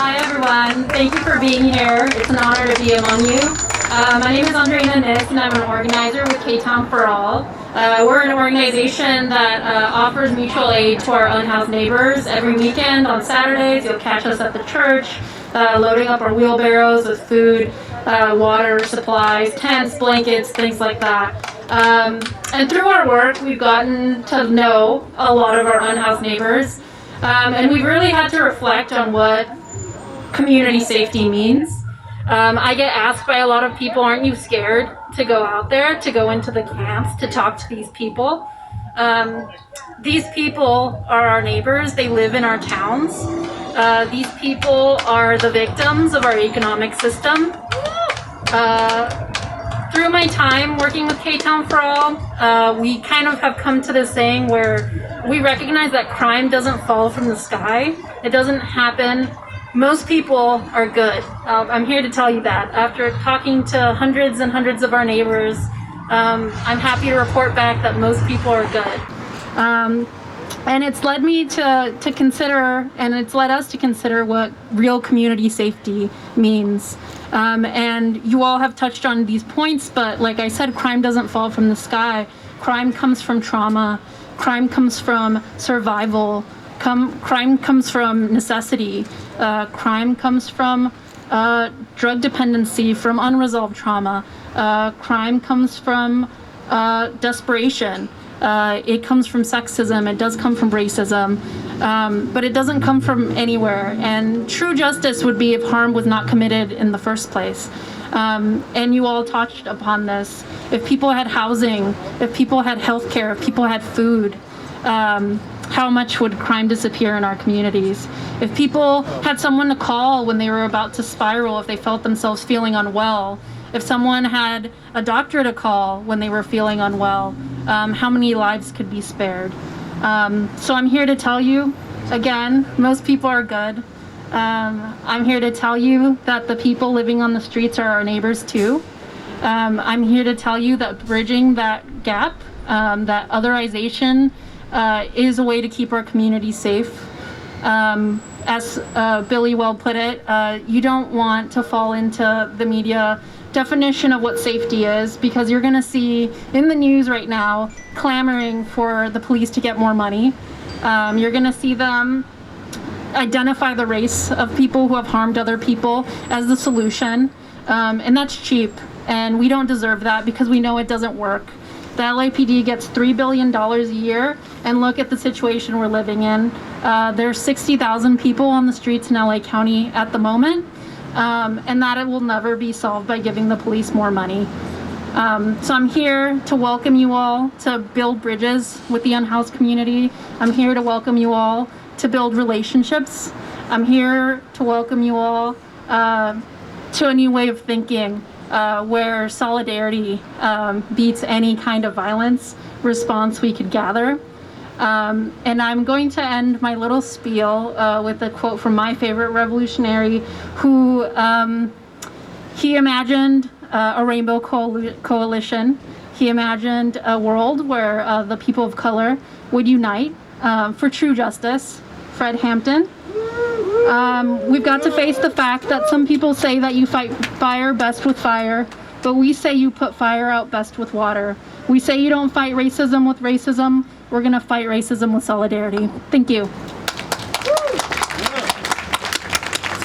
Hi everyone, thank you for being here. It's an honor to be among you. My name is Andreina Kniss and I'm an organizer with Ktown-for-All. We're an organization that offers mutual aid to our unhoused neighbors. Every weekend on Saturdays you'll catch us at the church loading up our wheelbarrows with food, water, supplies, tents, blankets, things like that. And through our work we've gotten to know a lot of our unhoused neighbors. And we've really had to reflect on what community safety means. I get asked by a lot of people, aren't you scared to go out there, to go into the camps, to talk to these people? These people are our neighbors. They live in our towns. These people are the victims of our economic system. Through my time working with Ktown-for-All, we kind of have come to this saying where we recognize that crime doesn't fall from the sky. It doesn't happen. Most people are good. I'm here to tell you that. After talking to hundreds and hundreds of our neighbors, I'm happy to report back that most people are good. And it's led me to consider, and it's led us to consider what real community safety means. And you all have touched on these points, but like I said, crime doesn't fall from the sky. Crime comes from trauma. Crime comes from survival. Crime comes from necessity. Crime comes from drug dependency, from unresolved trauma. Crime comes from desperation. It comes from sexism. It does come from racism, but it doesn't come from anywhere. And true justice would be if harm was not committed in the first place. And you all touched upon this. If people had housing, if people had healthcare, if people had food, how much would crime disappear in our communities? If people had someone to call when they were about to spiral, if they felt themselves feeling unwell, if someone had a doctor to call when they were feeling unwell, how many lives could be spared? So I'm here to tell you, again, most people are good. I'm here to tell you that the people living on the streets are our neighbors too. I'm here to tell you that bridging that gap, that otherization, is a way to keep our community safe. As Billy well put it, you don't want to fall into the media definition of what safety is, because you're going to see in the news right now clamoring for the police to get more money. You're going to see them identify the race of people who have harmed other people as the solution, and that's cheap, and we don't deserve that because we know it doesn't work. The LAPD gets $3 billion a year, and look at the situation we're living in. There's 60,000 people on the streets in LA County at the moment, and that it will never be solved by giving the police more money. So I'm here to welcome you all to build bridges with the unhoused community. I'm here to welcome you all to build relationships. I'm here to welcome you all to a new way of thinking, where solidarity beats any kind of violence response we could gather. And I'm going to end my little spiel with a quote from my favorite revolutionary who he imagined a rainbow coalition. He imagined a world where the people of color would unite for true justice. Fred Hampton. We've got to face the fact that some people say that you fight fire best with fire, but we say you put fire out best with water. We say you don't fight racism with racism. We're going to fight racism with solidarity. Thank you.